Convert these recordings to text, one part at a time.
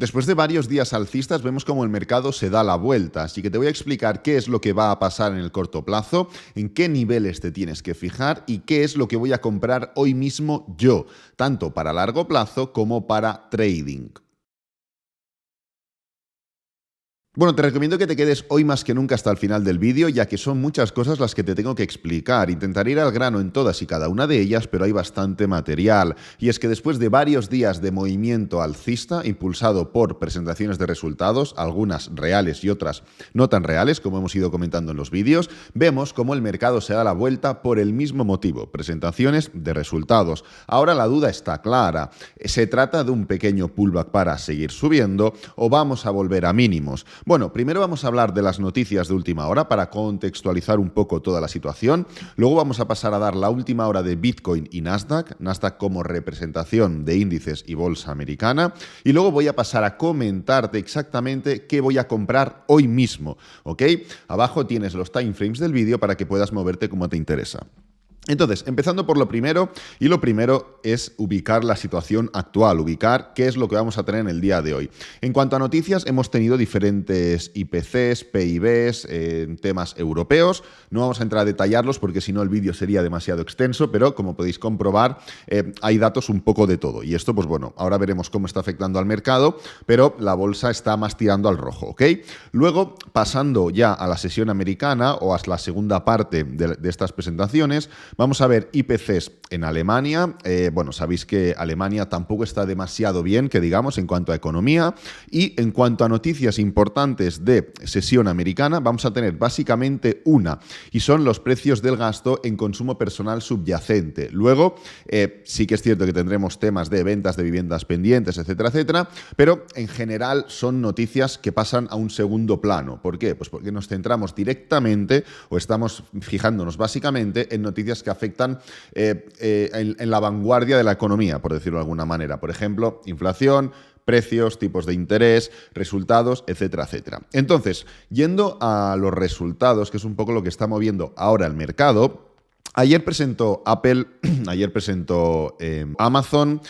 Después de varios días alcistas vemos cómo el mercado se da la vuelta, así que te voy a explicar qué es lo que va a pasar en el corto plazo, en qué niveles te tienes que fijar y qué es lo que voy a comprar hoy mismo yo, tanto para largo plazo como para trading. Bueno, te recomiendo que te quedes hoy más que nunca hasta el final del vídeo, ya que son muchas cosas las que te tengo que explicar. Intentaré ir al grano en todas y cada una de ellas, pero hay bastante material. Y es que después de varios días de movimiento alcista, impulsado por presentaciones de resultados, algunas reales y otras no tan reales, como hemos ido comentando en los vídeos, vemos cómo el mercado se da la vuelta por el mismo motivo, presentaciones de resultados. Ahora la duda está clara. ¿Se trata de un pequeño pullback para seguir subiendo o vamos a volver a mínimos? Bueno, primero vamos a hablar de las noticias de última hora para contextualizar un poco toda la situación. Luego vamos a pasar a dar la última hora de Bitcoin y Nasdaq, Nasdaq como representación de índices y bolsa americana. Y luego voy a pasar a comentarte exactamente qué voy a comprar hoy mismo, ¿ok? Abajo tienes los timeframes del vídeo para que puedas moverte como te interesa. Entonces, empezando por lo primero, y lo primero es ubicar la situación actual, ubicar qué es lo que vamos a tener en el día de hoy. En cuanto a noticias, hemos tenido diferentes IPCs, PIBs, temas europeos. No vamos a entrar a detallarlos porque si no el vídeo sería demasiado extenso, pero como podéis comprobar, hay datos un poco de todo. Y esto, pues bueno, ahora veremos cómo está afectando al mercado, pero la bolsa está más tirando al rojo, ¿ok? Luego, pasando ya a la sesión americana o a la segunda parte de estas presentaciones, vamos a ver IPCs en Alemania. Bueno, sabéis que Alemania tampoco está demasiado bien, que digamos, en cuanto a economía. Y en cuanto a noticias importantes de sesión americana, vamos a tener básicamente una, y son los precios del gasto en consumo personal subyacente. Luego, sí que es cierto que tendremos temas de ventas de viviendas pendientes, etcétera, etcétera, pero en general son noticias que pasan a un segundo plano. ¿Por qué? Pues porque nos centramos directamente o estamos fijándonos básicamente en noticias que afectan en la vanguardia de la economía, por decirlo de alguna manera. Por ejemplo, inflación, precios, tipos de interés, resultados, etcétera, etcétera. Entonces, yendo a los resultados, que es un poco lo que está moviendo ahora el mercado, ayer presentó Apple, ayer presentó Amazon.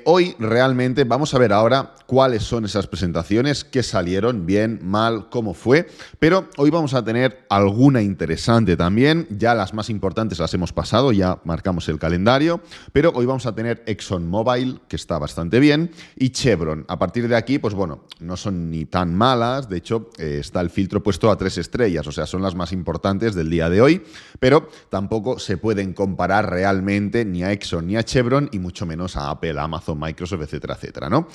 Hoy realmente vamos a ver ahora cuáles son esas presentaciones, qué salieron, bien, mal, cómo fue. Pero hoy vamos a tener alguna interesante también. Ya las más importantes las hemos pasado, ya marcamos el calendario. Pero hoy vamos a tener ExxonMobil, que está bastante bien, y Chevron. A partir de aquí, pues bueno, no son ni tan malas. De hecho, está el filtro puesto a 3 estrellas, o sea, son las más importantes del día de hoy. Pero tampoco se pueden comparar realmente ni a Exxon ni a Chevron y mucho menos a Apple, Amazon, Microsoft, etcétera, etcétera, ¿no?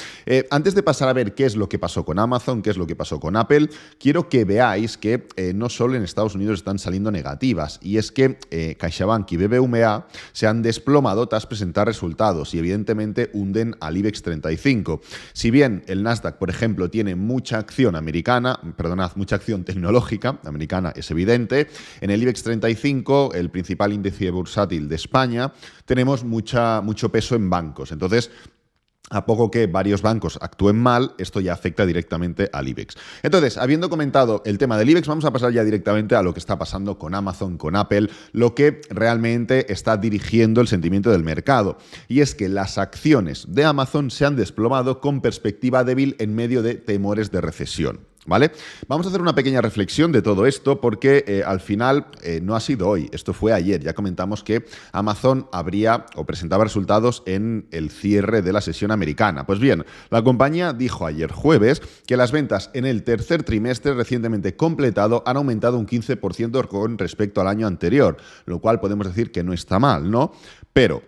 Antes de pasar a ver qué es lo que pasó con Amazon, qué es lo que pasó con Apple, quiero que veáis que no solo en Estados Unidos están saliendo negativas, y es que CaixaBank y BBVA se han desplomado tras presentar resultados y evidentemente hunden al IBEX 35. Si bien el Nasdaq, por ejemplo, tiene mucha acción americana, perdonad, mucha acción tecnológica, americana es evidente, en el IBEX 35, el principal índice bursátil de España, tenemos mucho peso en bancos. Entonces, a poco que varios bancos actúen mal, esto ya afecta directamente al IBEX. Entonces, habiendo comentado el tema del IBEX, vamos a pasar ya directamente a lo que está pasando con Amazon, con Apple, lo que realmente está dirigiendo el sentimiento del mercado. Y es que las acciones de Amazon se han desplomado con perspectiva débil en medio de temores de recesión. ¿Vale? Vamos a hacer una pequeña reflexión de todo esto porque al final no ha sido hoy, esto fue ayer. Ya comentamos que Amazon abría o presentaba resultados en el cierre de la sesión americana. Pues bien, la compañía dijo ayer jueves que las ventas en el tercer trimestre recientemente completado han aumentado un 15% con respecto al año anterior, lo cual podemos decir que no está mal, ¿no? Pero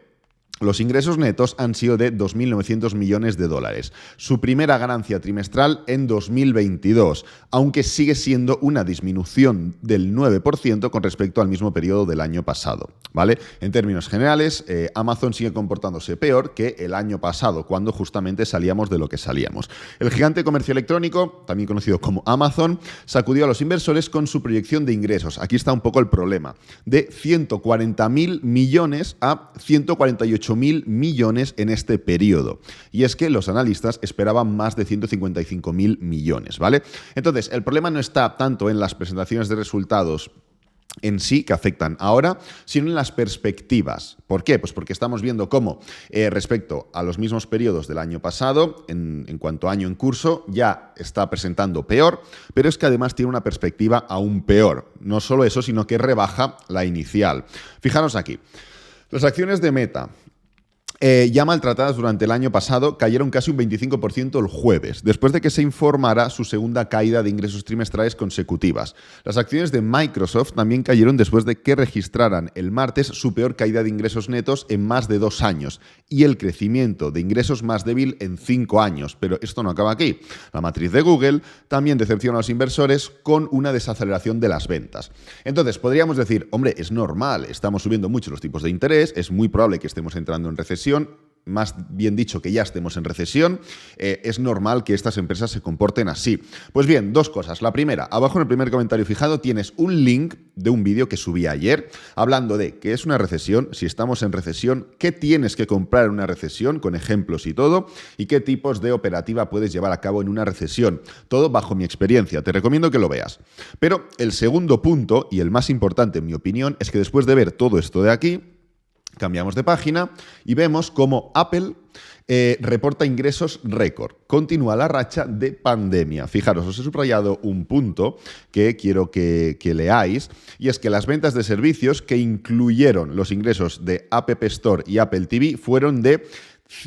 los ingresos netos han sido de 2.900 millones de dólares, su primera ganancia trimestral en 2022, aunque sigue siendo una disminución del 9% con respecto al mismo periodo del año pasado, ¿vale? En términos generales, Amazon sigue comportándose peor que el año pasado, cuando justamente salíamos de lo que salíamos. El gigante comercio electrónico, también conocido como Amazon, sacudió a los inversores con su proyección de ingresos. Aquí está un poco el problema, de 140.000 millones a 148.000 millones en este periodo. Y es que los analistas esperaban más de 155.000 millones, ¿vale? Entonces, el problema no está tanto en las presentaciones de resultados en sí que afectan ahora, sino en las perspectivas. ¿Por qué? Pues porque estamos viendo cómo respecto a los mismos periodos del año pasado, en cuanto a año en curso, ya está presentando peor, pero es que además tiene una perspectiva aún peor. No solo eso, sino que rebaja la inicial. Fijaros aquí, las acciones de Meta, ya maltratadas durante el año pasado, cayeron casi un 25% el jueves, después de que se informara su segunda caída de ingresos trimestrales consecutivas. Las acciones de Microsoft también cayeron después de que registraran el martes su peor caída de ingresos netos en más de 2 años y el crecimiento de ingresos más débil en 5 años. Pero esto no acaba aquí. La matriz de Google también decepciona a los inversores con una desaceleración de las ventas. Entonces, podríamos decir, hombre, es normal, estamos subiendo mucho los tipos de interés, es muy probable que estemos entrando en recesión, más bien dicho que ya estemos en recesión, es normal que estas empresas se comporten así. Pues bien, 2 cosas. La primera, abajo en el primer comentario fijado tienes un link de un vídeo que subí ayer hablando de qué es una recesión, si estamos en recesión, qué tienes que comprar en una recesión, con ejemplos y todo, y qué tipos de operativa puedes llevar a cabo en una recesión. Todo bajo mi experiencia. Te recomiendo que lo veas. Pero el segundo punto, y el más importante en mi opinión, es que después de ver todo esto de aquí, cambiamos de página y vemos cómo Apple reporta ingresos récord. Continúa la racha de pandemia. Fijaros, os he subrayado un punto que quiero que leáis, y es que las ventas de servicios que incluyeron los ingresos de App Store y Apple TV fueron de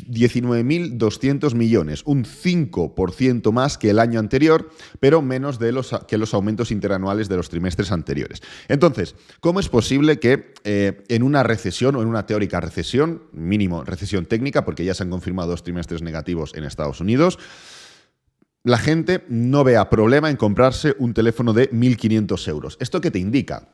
19.200 millones, un 5% más que el año anterior, pero menos que los aumentos interanuales de los trimestres anteriores. Entonces, ¿cómo es posible que en una recesión o en una teórica recesión, mínimo recesión técnica, porque ya se han confirmado 2 trimestres negativos en Estados Unidos, la gente no vea problema en comprarse un teléfono de 1.500 euros? ¿Esto qué te indica?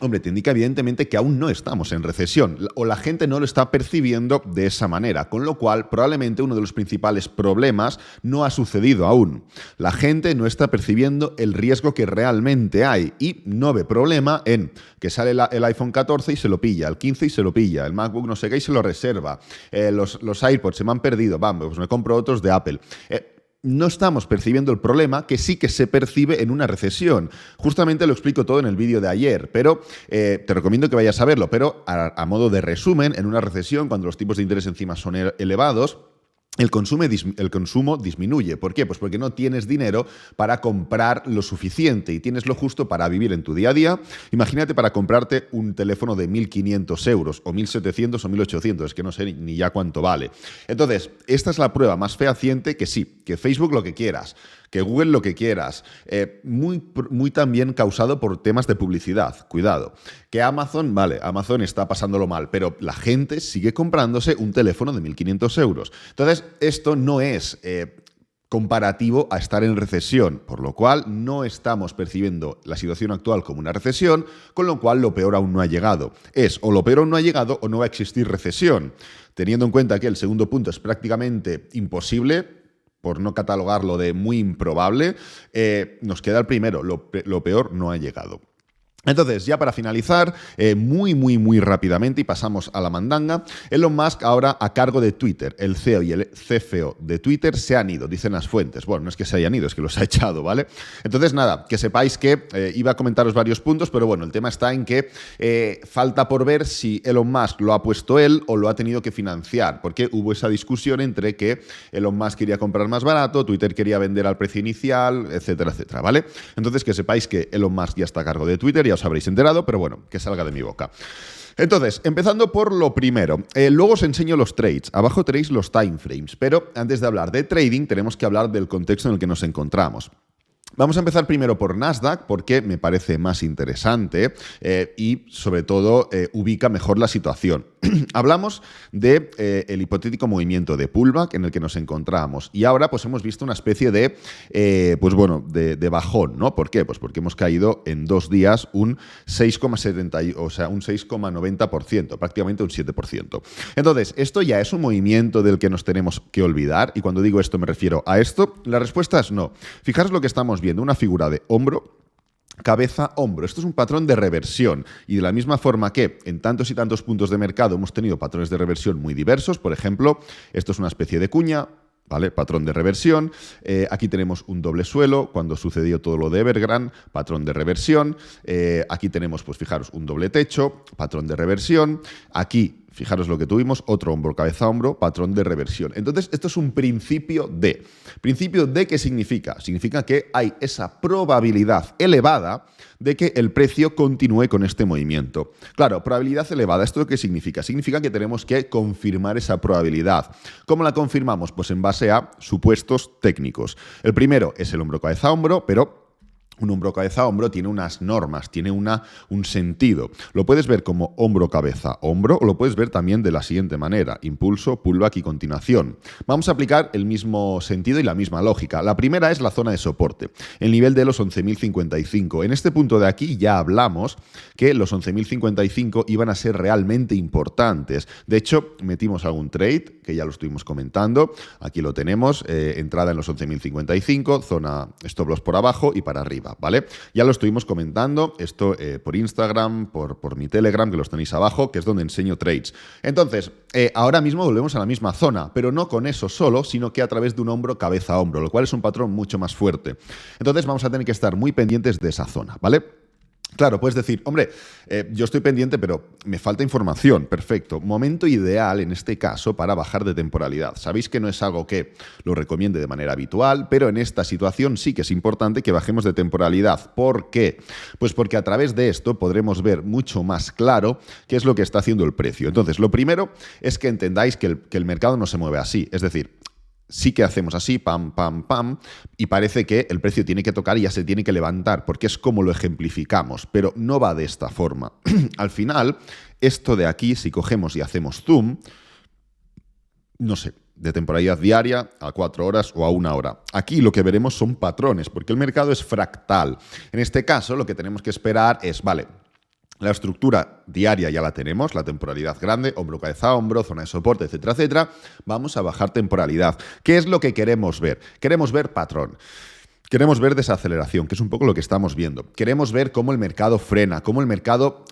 Hombre, te indica evidentemente que aún no estamos en recesión, o la gente no lo está percibiendo de esa manera, con lo cual probablemente uno de los principales problemas no ha sucedido aún. La gente no está percibiendo el riesgo que realmente hay y no ve problema en que sale el iPhone 14 y se lo pilla, el 15 y se lo pilla, el MacBook no sé qué y se lo reserva, los AirPods se me han perdido, vamos, pues me compro otros de Apple. No estamos percibiendo el problema que sí que se percibe en una recesión. Justamente lo explico todo en el vídeo de ayer, pero te recomiendo que vayas a verlo. Pero a modo de resumen, en una recesión, cuando los tipos de interés encima son elevados, el consumo disminuye. ¿Por qué? Pues porque no tienes dinero para comprar lo suficiente y tienes lo justo para vivir en tu día a día. Imagínate para comprarte un teléfono de 1.500 euros o 1.700 o 1.800, es que no sé ni ya cuánto vale. Entonces, esta es la prueba más fehaciente que sí, que Facebook lo que quieras, que Google lo que quieras, muy también causado por temas de publicidad, cuidado. Que Amazon, vale, Amazon está pasándolo mal, pero la gente sigue comprándose un teléfono de 1.500 euros. Entonces, esto no es comparativo a estar en recesión, por lo cual no estamos percibiendo la situación actual como una recesión, con lo cual lo peor aún no ha llegado. O lo peor aún no ha llegado o no va a existir recesión. Teniendo en cuenta que el segundo punto es prácticamente imposible, por no catalogarlo de muy improbable, nos queda el primero, lo peor no ha llegado. Entonces, ya para finalizar, muy rápidamente, y pasamos a la mandanga, Elon Musk ahora a cargo de Twitter. El CEO y el CFO de Twitter se han ido, dicen las fuentes. Bueno, no es que se hayan ido, es que los ha echado, ¿vale? Entonces, nada, que sepáis que iba a comentaros varios puntos, pero bueno, el tema está en que falta por ver si Elon Musk lo ha puesto él o lo ha tenido que financiar, porque hubo esa discusión entre que Elon Musk quería comprar más barato, Twitter quería vender al precio inicial, etcétera, etcétera, ¿vale? Entonces, que sepáis que Elon Musk ya está a cargo de Twitter, ya os habréis enterado, pero bueno, que salga de mi boca. Entonces, empezando por lo primero, luego os enseño los trades, abajo tenéis los timeframes, pero antes de hablar de trading tenemos que hablar del contexto en el que nos encontramos. Vamos a empezar primero por Nasdaq porque me parece más interesante y sobre todo ubica mejor la situación. Hablamos de el hipotético movimiento de pullback en el que nos encontramos y ahora pues hemos visto una especie de de bajón, ¿no? ¿Por qué? Pues porque hemos caído en 2 días un 6,70, o sea, un 6,90%, prácticamente un 7%. Entonces, ¿esto ya es un movimiento del que nos tenemos que olvidar? Y cuando digo esto me refiero a esto. La respuesta es no. Fijaros lo que estamos viendo, una figura de hombro, cabeza, hombro. Esto es un patrón de reversión y de la misma forma que en tantos y tantos puntos de mercado hemos tenido patrones de reversión muy diversos, por ejemplo, esto es una especie de cuña, ¿vale? Patrón de reversión. Aquí tenemos un doble suelo cuando sucedió todo lo de Evergrande, patrón de reversión. Aquí tenemos, pues fijaros, un doble techo, patrón de reversión. Aquí, fijaros lo que tuvimos, otro hombro, cabeza, hombro, patrón de reversión. Entonces, esto es un principio D. ¿Principio D qué significa? Significa que hay esa probabilidad elevada de que el precio continúe con este movimiento. Claro, probabilidad elevada, ¿esto qué significa? Significa que tenemos que confirmar esa probabilidad. ¿Cómo la confirmamos? Pues en base a supuestos técnicos. El primero es el hombro, cabeza, hombro, pero un hombro, cabeza, hombro tiene unas normas, tiene un sentido. Lo puedes ver como hombro, cabeza, hombro, o lo puedes ver también de la siguiente manera: impulso, pullback y continuación. Vamos a aplicar el mismo sentido y la misma lógica. La primera es la zona de soporte, el nivel de los 11.055. En este punto de aquí ya hablamos que los 11.055 iban a ser realmente importantes. De hecho, metimos algún trade, que ya lo estuvimos comentando. Aquí lo tenemos, entrada en los 11.055, zona stop loss por abajo y para arriba. ¿Vale? Ya lo estuvimos comentando, esto por Instagram, por mi Telegram, que los tenéis abajo, que es donde enseño trades. Entonces, ahora mismo volvemos a la misma zona, pero no con eso solo, sino que a través de un hombro, cabeza, hombro, lo cual es un patrón mucho más fuerte. Entonces vamos a tener que estar muy pendientes de esa zona, ¿vale? Claro, puedes decir, hombre, yo estoy pendiente, pero me falta información. Perfecto. Momento ideal, en este caso, para bajar de temporalidad. Sabéis que no es algo que lo recomiende de manera habitual, pero en esta situación sí que es importante que bajemos de temporalidad. ¿Por qué? Pues porque a través de esto podremos ver mucho más claro qué es lo que está haciendo el precio. Entonces, lo primero es que entendáis que el mercado no se mueve así. Es decir, sí que hacemos así, pam, pam, pam, y parece que el precio tiene que tocar y ya se tiene que levantar, porque es como lo ejemplificamos, pero no va de esta forma. Al final, esto de aquí, si cogemos y hacemos zoom, no sé, de temporalidad diaria a 4 horas o a 1 hora. Aquí lo que veremos son patrones, porque el mercado es fractal. En este caso, lo que tenemos que esperar es, vale, la estructura diaria ya la tenemos, la temporalidad grande, hombro, cabeza, hombro, zona de soporte, etcétera, etcétera. Vamos a bajar temporalidad. ¿Qué es lo que queremos ver? Queremos ver patrón. Queremos ver desaceleración, que es un poco lo que estamos viendo. Queremos ver cómo el mercado frena, cómo el mercado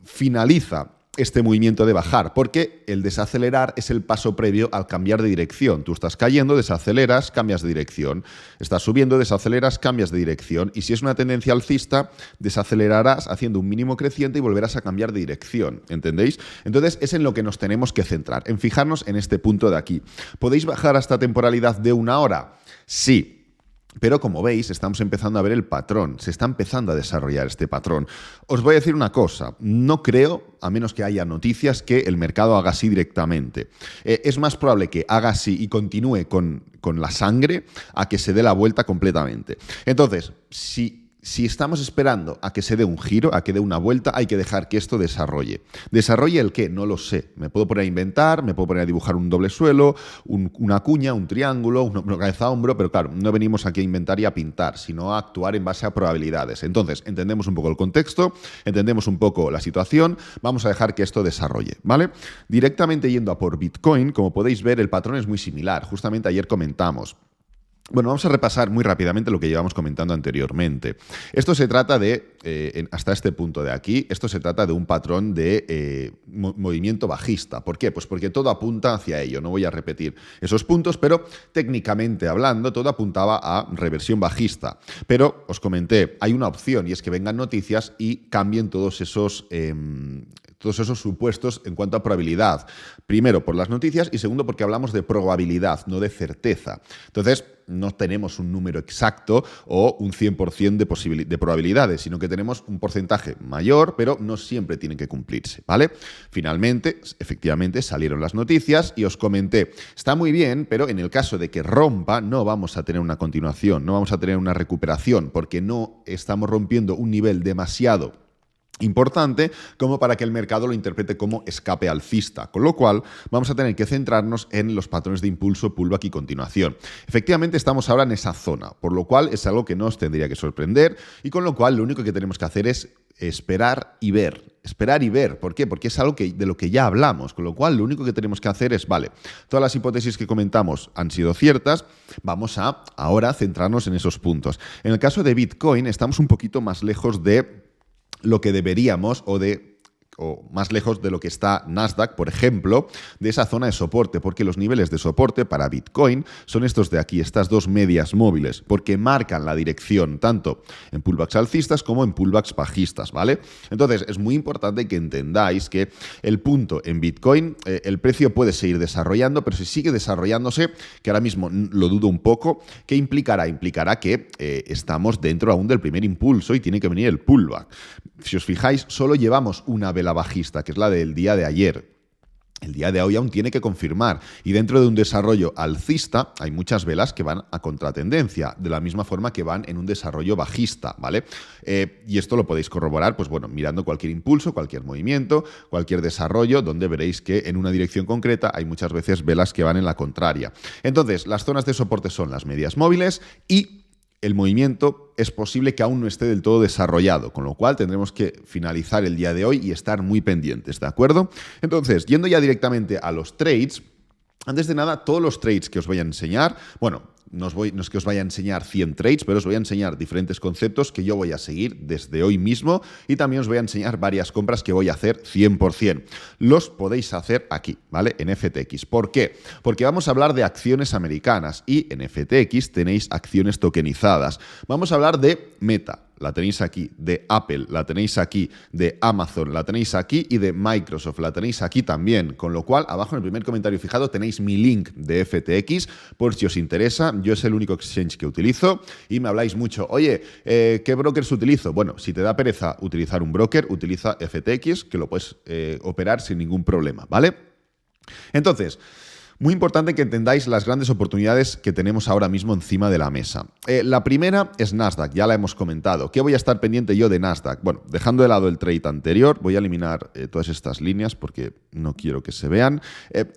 finaliza este movimiento de bajar, porque el desacelerar es el paso previo al cambiar de dirección. Tú estás cayendo, desaceleras, cambias de dirección. Estás subiendo, desaceleras, cambias de dirección. Y si es una tendencia alcista, desacelerarás haciendo un mínimo creciente y volverás a cambiar de dirección. ¿Entendéis? Entonces es en lo que nos tenemos que centrar, en fijarnos en este punto de aquí. ¿Podéis bajar hasta temporalidad de 1 hora? Sí. Pero como veis, estamos empezando a ver el patrón, se está empezando a desarrollar este patrón. Os voy a decir una cosa, no creo, a menos que haya noticias, que el mercado haga así directamente. Es más probable que haga así y continúe con la sangre a que se dé la vuelta completamente. Entonces, si estamos esperando a que se dé un giro, a que dé una vuelta, hay que dejar que esto desarrolle. ¿Desarrolle el qué? No lo sé. Me puedo poner a inventar, me puedo poner a dibujar un doble suelo, una cuña, un triángulo, una cabeza a hombro, pero claro, no venimos aquí a inventar y a pintar, sino a actuar en base a probabilidades. Entonces, entendemos un poco el contexto, entendemos un poco la situación, vamos a dejar que esto desarrolle, ¿vale? Directamente yendo a por Bitcoin, como podéis ver, el patrón es muy similar. Justamente ayer comentamos. Bueno, vamos a repasar muy rápidamente lo que llevamos comentando anteriormente. Esto se trata de, hasta este punto de aquí, esto se trata de un patrón de movimiento bajista. ¿Por qué? Pues porque todo apunta hacia ello. No voy a repetir esos puntos, pero técnicamente hablando, todo apuntaba a reversión bajista. Pero os comenté, hay una opción y es que vengan noticias y cambien todos esos supuestos en cuanto a probabilidad. Primero, por las noticias y segundo, porque hablamos de probabilidad, no de certeza. Entonces, no tenemos un número exacto o un 100% de probabilidades, sino que tenemos un porcentaje mayor, pero no siempre tiene que cumplirse, ¿vale? Finalmente, efectivamente, salieron las noticias y os comenté, está muy bien, pero en el caso de que rompa, no vamos a tener una continuación, no vamos a tener una recuperación, porque no estamos rompiendo un nivel demasiado importante como para que el mercado lo interprete como escape alcista, con lo cual vamos a tener que centrarnos en los patrones de impulso, pullback y continuación. Efectivamente estamos ahora en esa zona, por lo cual es algo que no os tendría que sorprender y con lo cual lo único que tenemos que hacer es esperar y ver. Esperar y ver. ¿Por qué? Porque es algo de lo que ya hablamos, con lo cual lo único que tenemos que hacer es, vale, todas las hipótesis que comentamos han sido ciertas, vamos a ahora centrarnos en esos puntos. En el caso de Bitcoin estamos un poquito más lejos de lo que deberíamos o o más lejos de lo que está Nasdaq, por ejemplo, de esa zona de soporte, porque los niveles de soporte para Bitcoin son estos de aquí, estas dos medias móviles, porque marcan la dirección tanto en pullbacks alcistas como en pullbacks bajistas, ¿vale? Entonces, es muy importante que entendáis que el punto en Bitcoin, el precio puede seguir desarrollando, pero si sigue desarrollándose, que ahora mismo lo dudo un poco, ¿qué implicará? Implicará que estamos dentro aún del primer impulso y tiene que venir el pullback. Si os fijáis, solo llevamos una vela bajista, que es la del día de ayer. El día de hoy aún tiene que confirmar y dentro de un desarrollo alcista hay muchas velas que van a contratendencia, de la misma forma que van en un desarrollo bajista, ¿vale? Y esto lo podéis corroborar, pues bueno, mirando cualquier impulso, cualquier movimiento, cualquier desarrollo, donde veréis que en una dirección concreta hay muchas veces velas que van en la contraria. Entonces, las zonas de soporte son las medias móviles y el movimiento es posible que aún no esté del todo desarrollado, con lo cual tendremos que finalizar el día de hoy y estar muy pendientes, ¿de acuerdo? Entonces, yendo ya directamente a los trades, antes de nada, todos los trades que os voy a enseñar, bueno, no es que os vaya a enseñar 100 trades, pero os voy a enseñar diferentes conceptos que yo voy a seguir desde hoy mismo y también os voy a enseñar varias compras que voy a hacer 100%. Los podéis hacer aquí, ¿vale? En FTX. ¿Por qué? Porque vamos a hablar de acciones americanas y en FTX tenéis acciones tokenizadas. Vamos a hablar de Meta. La tenéis aquí, de Apple, la tenéis aquí, de Amazon, la tenéis aquí y de Microsoft, la tenéis aquí también. Con lo cual, abajo en el primer comentario fijado tenéis mi link de FTX, por si os interesa. Yo es el único exchange que utilizo y me habláis mucho, oye, ¿qué brokers utilizo? Bueno, si te da pereza utilizar un broker, utiliza FTX, que lo puedes operar sin ningún problema, ¿vale? Entonces, muy importante que entendáis las grandes oportunidades que tenemos ahora mismo encima de la mesa. La primera es Nasdaq, ya la hemos comentado. ¿Qué voy a estar pendiente yo de Nasdaq? Bueno, dejando de lado el trade anterior, voy a eliminar todas estas líneas porque no quiero que se vean.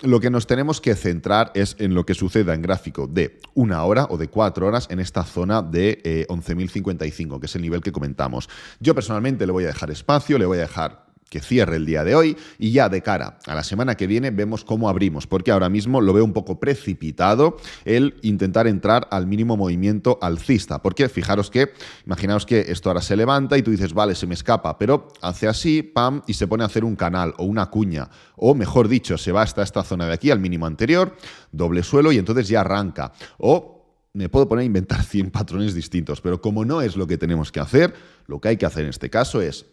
Lo que nos tenemos que centrar es en lo que suceda en gráfico de 1 hora o de 4 horas en esta zona de 11.055, que es el nivel que comentamos. Yo personalmente le voy a dejar espacio, le voy a dejar que cierre el día de hoy y ya de cara a la semana que viene vemos cómo abrimos, porque ahora mismo lo veo un poco precipitado el intentar entrar al mínimo movimiento alcista, porque fijaros que, imaginaos que esto ahora se levanta y tú dices, vale, se me escapa, pero hace así, pam, y se pone a hacer un canal o una cuña, o mejor dicho, se va hasta esta zona de aquí, al mínimo anterior, doble suelo y entonces ya arranca, o me puedo poner a inventar 100 patrones distintos, pero como no es lo que tenemos que hacer, lo que hay que hacer en este caso es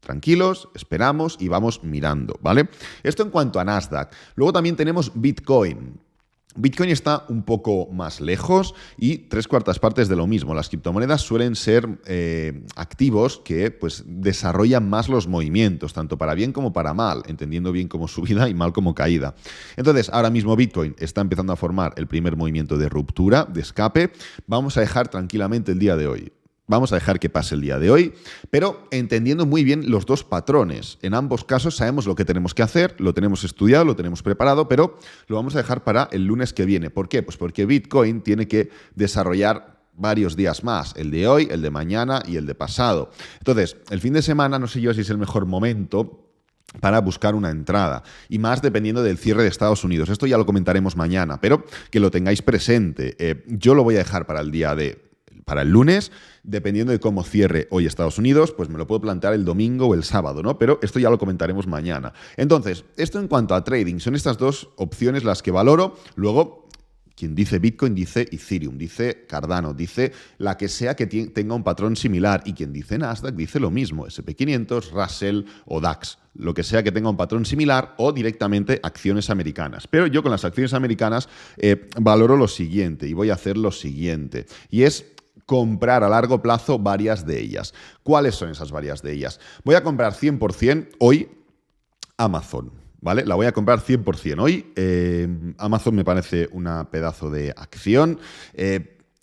tranquilos, esperamos y vamos mirando, ¿vale? Esto en cuanto a Nasdaq. Luego también tenemos Bitcoin. Bitcoin está un poco más lejos y 3/4 partes de lo mismo. Las criptomonedas suelen ser activos que pues, desarrollan más los movimientos, tanto para bien como para mal, entendiendo bien como subida y mal como caída. Entonces, ahora mismo Bitcoin está empezando a formar el primer movimiento de ruptura, de escape. Vamos a dejar tranquilamente el día de hoy. Vamos a dejar que pase el día de hoy, pero entendiendo muy bien los dos patrones. En ambos casos sabemos lo que tenemos que hacer, lo tenemos estudiado, lo tenemos preparado, pero lo vamos a dejar para el lunes que viene. ¿Por qué? Pues porque Bitcoin tiene que desarrollar varios días más, el de hoy, el de mañana y el de pasado. Entonces, el fin de semana no sé yo si es el mejor momento para buscar una entrada, y más dependiendo del cierre de Estados Unidos. Esto ya lo comentaremos mañana, pero que lo tengáis presente. Yo lo voy a dejar para el lunes, dependiendo de cómo cierre hoy Estados Unidos, pues me lo puedo plantear el domingo o el sábado, ¿no? Pero esto ya lo comentaremos mañana. Entonces, esto en cuanto a trading, son estas dos opciones las que valoro. Luego, quien dice Bitcoin dice Ethereum, dice Cardano, dice la que sea que tenga un patrón similar, y quien dice Nasdaq dice lo mismo, SP500, Russell o DAX, lo que sea que tenga un patrón similar, o directamente acciones americanas. Pero yo con las acciones americanas valoro lo siguiente y voy a hacer lo siguiente, y es comprar a largo plazo varias de ellas. ¿Cuáles son esas varias de ellas? Voy a comprar 100% hoy Amazon, ¿vale? La voy a comprar 100% hoy. Amazon me parece una pedazo de acción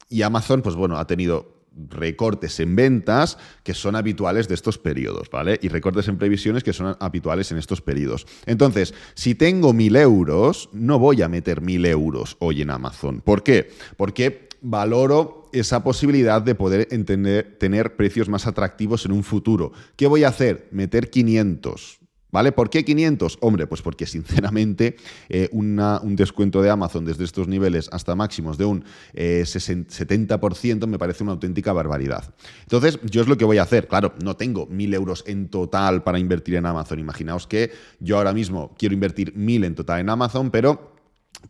y Amazon, pues bueno, ha tenido recortes en ventas que son habituales de estos periodos, ¿vale? Y recortes en previsiones que son habituales en estos periodos. Entonces, si tengo 1.000 euros, no voy a meter 1.000 euros hoy en Amazon. ¿Por qué? Porque valoro esa posibilidad de poder tener precios más atractivos en un futuro. ¿Qué voy a hacer? Meter 500. ¿Vale? ¿Por qué 500? Hombre, pues porque sinceramente un descuento de Amazon desde estos niveles hasta máximos de un 70% me parece una auténtica barbaridad. Entonces, yo es lo que voy a hacer. Claro, no tengo 1.000 euros en total para invertir en Amazon. Imaginaos que yo ahora mismo quiero invertir 1.000 en total en Amazon, pero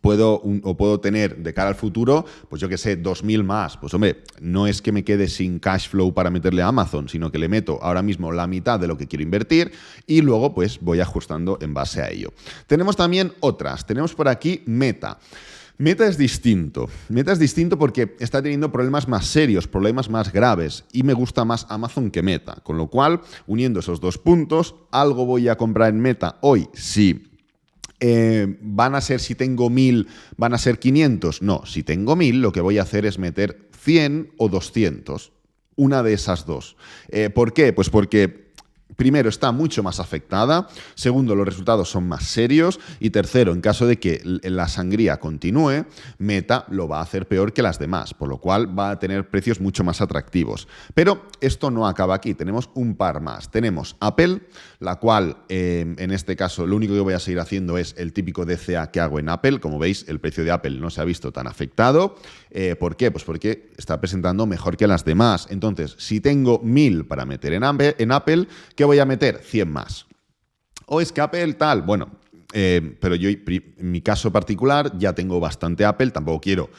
puedo tener de cara al futuro, pues yo que sé, 2.000 más. Pues hombre, no es que me quede sin cash flow para meterle a Amazon, sino que le meto ahora mismo la mitad de lo que quiero invertir y luego pues voy ajustando en base a ello. Tenemos también otras. Tenemos por aquí Meta. Meta es distinto porque está teniendo problemas más serios, problemas más graves y me gusta más Amazon que Meta. Con lo cual, uniendo esos dos puntos, ¿algo voy a comprar en Meta hoy? Sí. ¿Van a ser, si tengo 1.000, van a ser 500? No, si tengo 1.000, lo que voy a hacer es meter 100 o 200. Una de esas dos. ¿Por qué? Pues porque primero, está mucho más afectada. Segundo, los resultados son más serios. Y tercero, en caso de que la sangría continúe, Meta lo va a hacer peor que las demás, por lo cual va a tener precios mucho más atractivos. Pero esto no acaba aquí. Tenemos un par más. Tenemos Apple, la cual, en este caso, lo único que voy a seguir haciendo es el típico DCA que hago en Apple. Como veis, el precio de Apple no se ha visto tan afectado. ¿Por qué? Pues porque está presentando mejor que las demás. Entonces, si tengo 1.000 para meter en Apple, ¿qué voy a meter? 100 más. O es que Apple tal, bueno, pero yo en mi caso particular ya tengo bastante Apple, tampoco quiero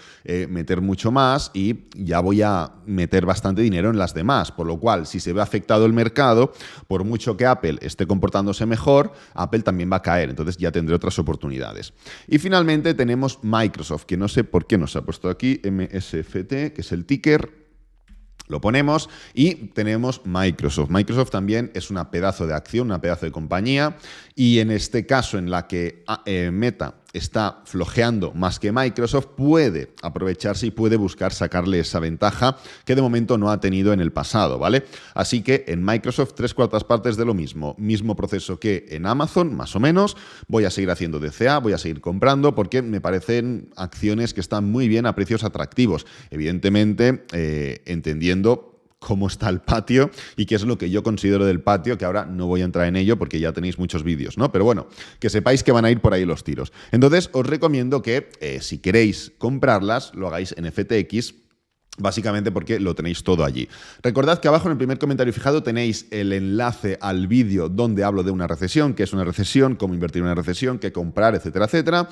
meter mucho más y ya voy a meter bastante dinero en las demás, por lo cual si se ve afectado el mercado, por mucho que Apple esté comportándose mejor, Apple también va a caer, entonces ya tendré otras oportunidades. Y finalmente tenemos Microsoft, que no sé por qué nos ha puesto aquí, MSFT, que es el ticker. Lo ponemos y tenemos Microsoft. Microsoft también es una pedazo de acción, una pedazo de compañía y en este caso en la que Meta está flojeando más que Microsoft, puede aprovecharse y puede buscar sacarle esa ventaja que de momento no ha tenido en el pasado, ¿vale? Así que en Microsoft 3/4 partes de lo mismo proceso que en Amazon, más o menos. Voy a seguir haciendo DCA, voy a seguir comprando porque me parecen acciones que están muy bien a precios atractivos. Evidentemente, entendiendo cómo está el patio y qué es lo que yo considero del patio, que ahora no voy a entrar en ello porque ya tenéis muchos vídeos, ¿no? Pero bueno, que sepáis que van a ir por ahí los tiros. Entonces, os recomiendo que si queréis comprarlas, lo hagáis en FTX, básicamente porque lo tenéis todo allí. Recordad que abajo en el primer comentario fijado tenéis el enlace al vídeo donde hablo de una recesión, qué es una recesión, cómo invertir en una recesión, qué comprar, etcétera, etcétera.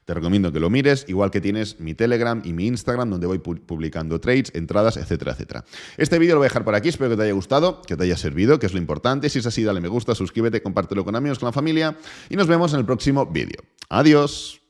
Te recomiendo que lo mires, igual que tienes mi Telegram y mi Instagram, donde voy publicando trades, entradas, etcétera, etcétera. Este vídeo lo voy a dejar por aquí, espero que te haya gustado, que te haya servido, que es lo importante. Si es así, dale me gusta, suscríbete, compártelo con amigos, con la familia y nos vemos en el próximo vídeo. ¡Adiós!